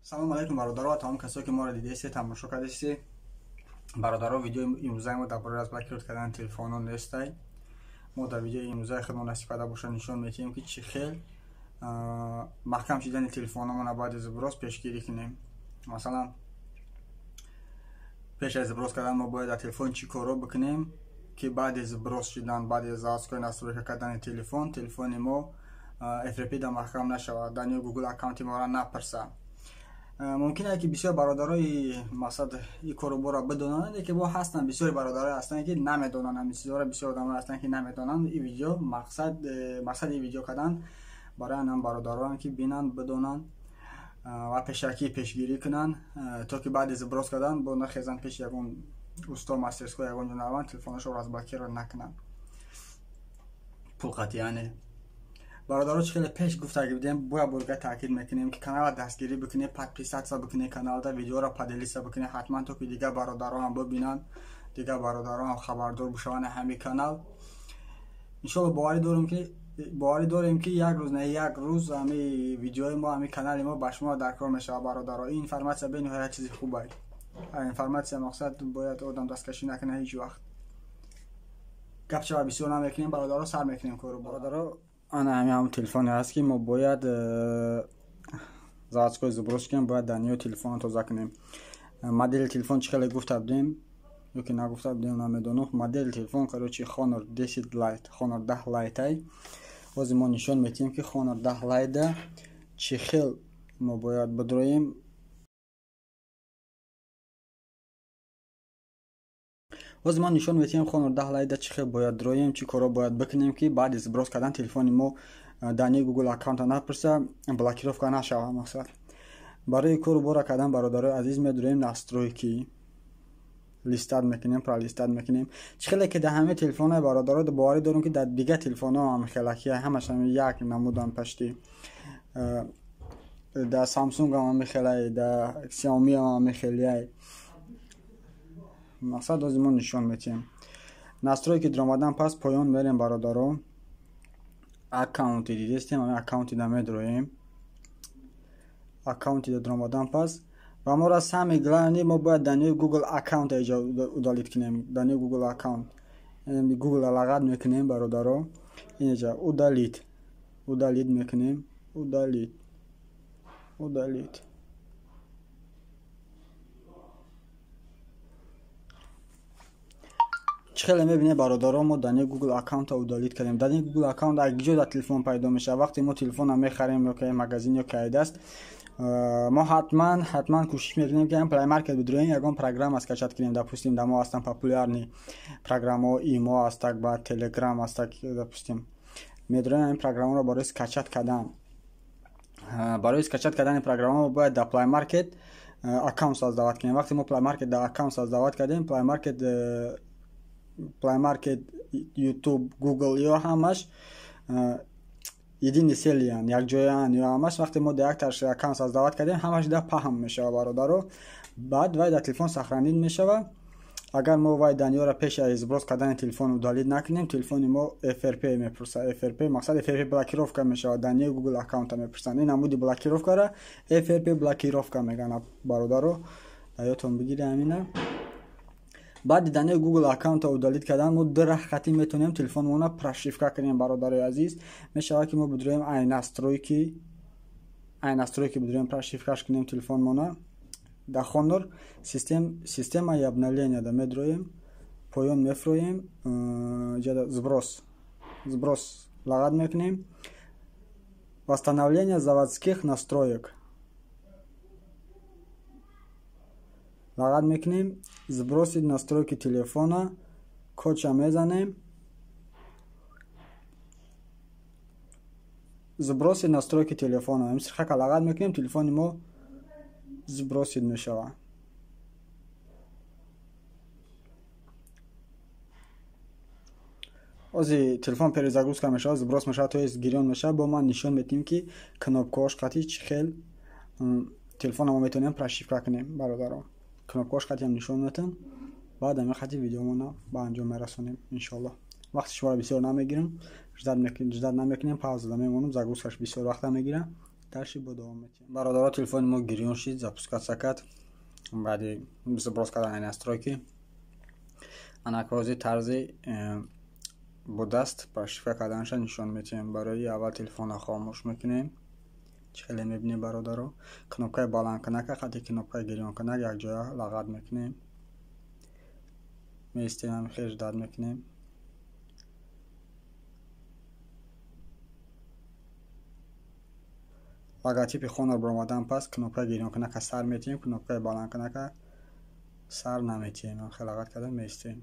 салом алайкум бародаро ва тамом касое ки моро дидеси тамошо кардеси. бародаро, видеои имрӯзаи мо дар бораи аз блокировка кардани телефонон нестай. мо дар видеои имрӯзаи худмон истифода боша нишон медиҳем ки чӣ хел маҳкам шудани телефономона баъди зуброс пешгирӣ кунем. Масалан, пеш аз зуброс кардан мо бояд дар телефон чӣ корро бикунем ки баъди зуброс шудан, баъди заводскои настройка кардани телефони мо FRP дар маҳкам нашавад, дар ниҳои Google аккаунти моро напарса. ممکن است که بسیار برادرای مقصد این کارو برا بدونن، که با هستن بسیار برادرای هستن که نمیدونن، همین چیزا بسیار آدم‌ها هستن که نمیدونن. این ویدیو مقصد این ویدیو کردن برای هم برادران که ببینن، بدونن و پیشکی پیشگیری کنن تا که بعد از براز کردن با نخیزن پیش یگون اوستا ماسترسکو یگون جنوان تلفنشو راز بلاکیر نکنن. پول قطعیانه برادرها خیلی پیش گفته بودیم باید برگه تاکید میکنیم که کانال دستگیری بکنید، پادپیسات بکنید، کانال دا ویدیو را پادلیست بکنید حتما تا که دیگه برادرها هم ببینن، دیگه برادرها هم خبردار بشون همین کانال. ان شاء الله باوری داریم که یک روز نه یک روز همین ویدیوهای ما، همین کانال ما به شما در کار میشه برادرها. این اینفورماسیون به نهایت چیز خوبه. این اینفورماسیون مقصد باید آدم دستکشی نکنه هیچ وقت. گپ شما بسیار نمیکنیم برادرها، سر میکنیم کارو برادرها. انا همین تلفن هست که ما باید заводской заброс کنیم، باید در نیو تلفن تازه کنیم. مدل تلفن چخیلی گفته بودیم یا که نگفته بودیم نمیدونم. مدل تلفن کروچی Honor 10 Lite، Honor 10 Lite ای. باز ما نشون میدیم که Honor 10 Lite چخیل ما باید بدرویم. باز ما نشون میدیم Honor 10 Lite چخیل باید درویم، چی کارا باید بکنیم که بعد از براز کردن تلفن ما دانی گوگل اکانت نپرسه، بلاکировка نشوه. مثلا برای کار برا کردن برادرای عزیز میدرویم ناسترویکی لیستاد میکنیم، پرالیستاد میکنیم. چخیلی که در همه تلفن‌های برادرها باوری دارم که در دیگه تلفن‌ها هم خیلی همش هم یک نمودن پشتی. در سامسونگ هم خیلی، در سیائومی هم خیلی. مقصد از ما نشون میدیم. настройки дромадан пас поён мерем бародаро. аккаунти дидестем, ҳамин аккаунти да медроем. аккаунти да дромадан пас ва мора сами главни мо бояд дар ниҳои Google аккаунт эҷо удолит кунем. дар ниҳои Google аккаунт Google алагад мекунем бародаро. инҷа удалит мекунем. удалит خیلی میبینه برادرها ما در گوگل اکانت اودالیت کردیم. در گوگل اکانت اگه در تلفن پیدا میشه، وقتی ما تلفن هم میخریم یا که مغازین یا که است، ما حتما کوشش میکنیم که هم پلی مارکت بدرویم یگان پروگرام از کچات کنیم. دپوستیم در ما هستن پاپولارنی پروگرام ها ایمو هستک با تلگرام هستک. دپوستیم میدرویم این پروگرام رو برای کچات کردن. برای کچات کردن این پروگرام ها باید در پلی مارکت اکانت سازداوت کنیم. وقتی ما پلی مارکت در اکانت سازداوت کردیم، پلی مارکت یوتیوب گوگل یا همش یدین سیلیان یک جایان یا همش وقتی ما در یک ترش اکانت سازداوت کردیم همش در پهم میشه برادرو. بعد وای در تلفن سخرانید میشه. اگر ما وای دنیا را پیش از براز کردن تلفن удалит نکنیم، تلفن ما FRP میپرسه. FRP مقصد FRP بلاکировка میشه. دنیا گوگل اکانت میپرسن. این نمودی بلاکировка را FRP بلاکировка میگن برادرو. یادتون بگیره همینه. بعد دانه گوگل اکانت удалит کردن ما در خطی میتونیم تلفنمون رو پرشیفکا کنیم برادرای عزیز. میشه که ما بدرویم ای настройки بدرویم پرشیفکاش کنیم تلفنمون رو. در Honor система и обновления да медроим поён мефроим جدا сброс лагад میکنیم. восстановление заводских настроек лагад میکنیم. сбросить настройки телефона кодша мезанем. сбросить настройки телефона мисрхака лагад میکنیم. телефони мо сбросить мешава. ози телефон перезагрузка мешава, сброс мешава, то есть гирён мешава. бо ман нишон медиҳем ки кнопкаош қати чӣ хел телефона мо метавонем прошивка кунем бародаро. кнопкаош қати ҳам нишон метам. بعد همین خطی ویدیومون به انجام میرسونیم انشالله. وقتی شما بسیار نمیگیرم جداد نمیکنیم، پاوز میمونم، زاگوسش بسیار وقت میگیرم. дальше бо давом метем. Бародаро, телефони мо гирён шид, запускаться кард. баъди заброс кардани настройки анакрози тарзи бо даст ба шифра карданашро нишон метем. барои аввал телефонро хомӯш мекунем. чӣ хеле мебинем бародаро, кнопкаи баландкунака қадди кнопкаи гирёнкунак якҷоя лағат мекунем. меистем ҳам хеш дад мекунем. логотипи хонро баромадан пас кнопкаи гирёнкунака сар метем, кнопкаи баландкунака сар наметем. хеле лағат карда меистем.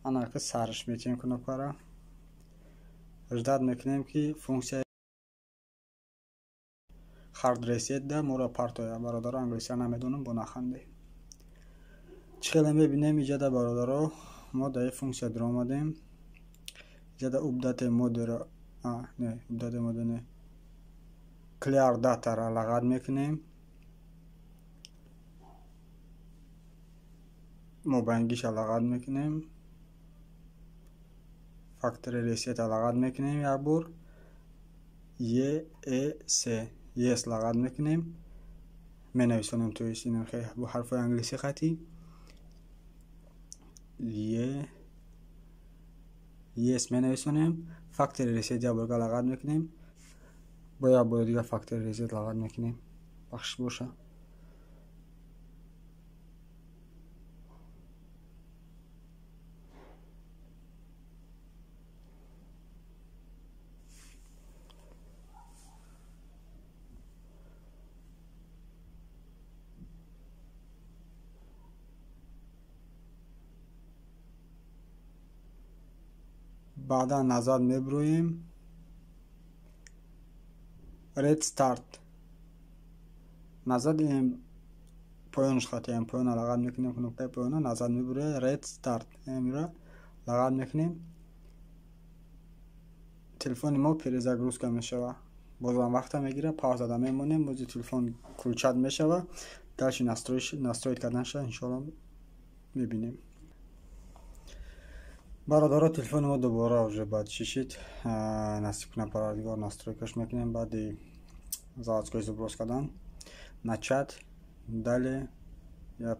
анақа сарш метем кнопкаро. ждад мекунем ки функсияи хард ресет да моро партоя. бародаро, англиси намедонам, бо наханде. чӣ хеле мебинем иҷада бародаро, мо да ин функсия диромадем. иҷада update mode-ро update mode не clear data-ро лағат мекунем. мобангиша лағат мекунем. factory reset лағат мекунем як бор. yes лағат мекунем. менависонем то есть ин бо ҳарфои англиси хати yes менависонем. factory reset як борга лағат мекунем. бо як бор дига factory reset лағат мекунем. бахш боша. баъдан назад мебуроем. red start назад поёнш хатиам поёна лағат мекунем. кнопкаи поёна назад мебуроем. red start эмира лағат мекунем. телефони мо перезагрузка мешава. бозам вақта мегира. пауза да мемонем. бози телефон кулчат мешава. дальше настроит карданашро иншоалло мебинем. бародаро, телефони мо дубора уже баъд шишид насиб кунад парвардигор настройкаш мекунем. баъди заводскои заброс кардан начат далее я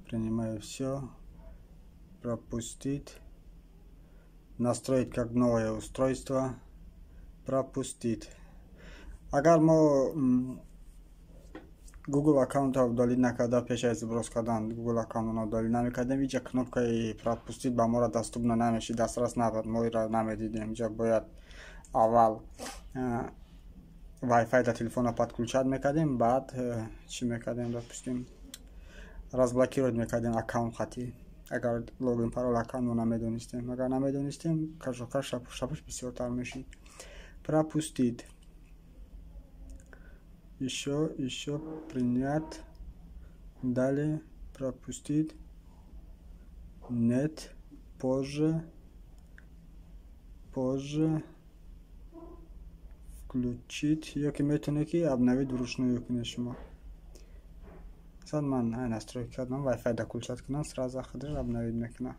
принимаю все, пропустить, настроить как новое устройство, пропустить. агар мо Google аккаунт авдолӣ накарда, пеш аз заброс кардан Google аккаунт авдолӣ намекардем, иҷа кнопкаи пропустит ба моро доступна намешид, дастрас набуд, мо ира намедидем. иҷа бояд аввал Wi-Fi да телефона подключат мекардем, баъд чӣ мекардем, допустим разблокировать мекардем аккаунт хати. агар логин парол аккаунт намедонистем, агар намедонистем кашока шапуш бисёртар мешид. пропустить, еще принять, далее пропустить, нет, позже, включить. ёки метоне ки обновить вручную кунед шумо. сад ман настройки кардам, Wi-Fi да кулчат кунам, сразу худаш обновить мекунам.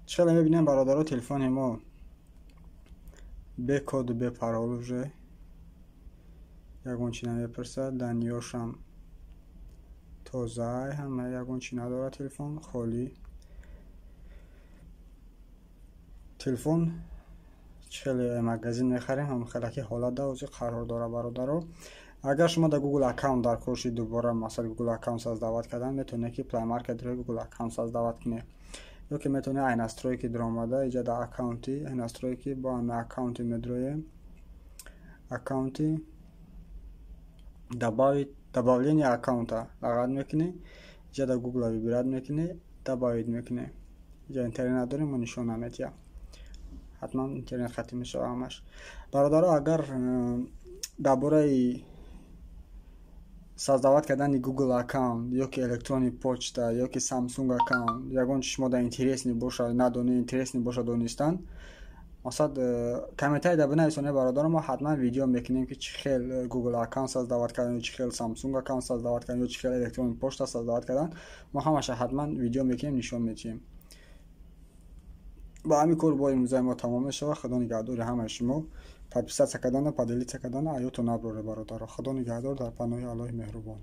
чӣ хеле мебинем бародаро, телефони мо бе коду бе парол уже ягон чӣ намепурсад. даниёшам тоза, ҳама ягон чӣ надорад. телефон холӣ. телефон чӣ хеле магазин мехарем, ҳам хелаки ҳолат да озӣ қарор дора бародаро. агар шумо да Google аккаунт дар кор шид, дубора масъали Google аккаунт создават кардан, метавонед ки Play Market ро Google аккаунт создават кунед. ёки метавонед ай настройки диромада, иҷа да аккаунти ай настройки бо ҳама аккаунти медроем. аккаунти добавление аккаунта лағат мекунед. иҷа да Google вибират мекунед, добавить мекунед. иҷа интернет дорем, мо нишон наметиҳам. ҳатман интернет хати мешава ҳамаш. бародаро, агар дар бораи создават кардани Google аккаунт ёки электронни почта ёки Samsung аккаунт ягон чӣ шумо да интересни боша надонед, интересни боша донистан, مقصد کامنتای در بنویسونه برادر ما حتما ویدیو میکنیم که چه خیل گوگل اکانت ساز دعوت کردن، چه خیل سامسونگ اکانت ساز دعوت کردن یا چه خیل الکترونیک پست ساز دعوت کردن. ما همش حتما ویدیو میکنیم نشون میدیم. با همین کار با امروز ما تمام میشه. خدا نگهدار همه شما. подписаться کردن، поділитися کردن ایوتو نبره برادر. خدا نگهدار در پناه الله مهربان.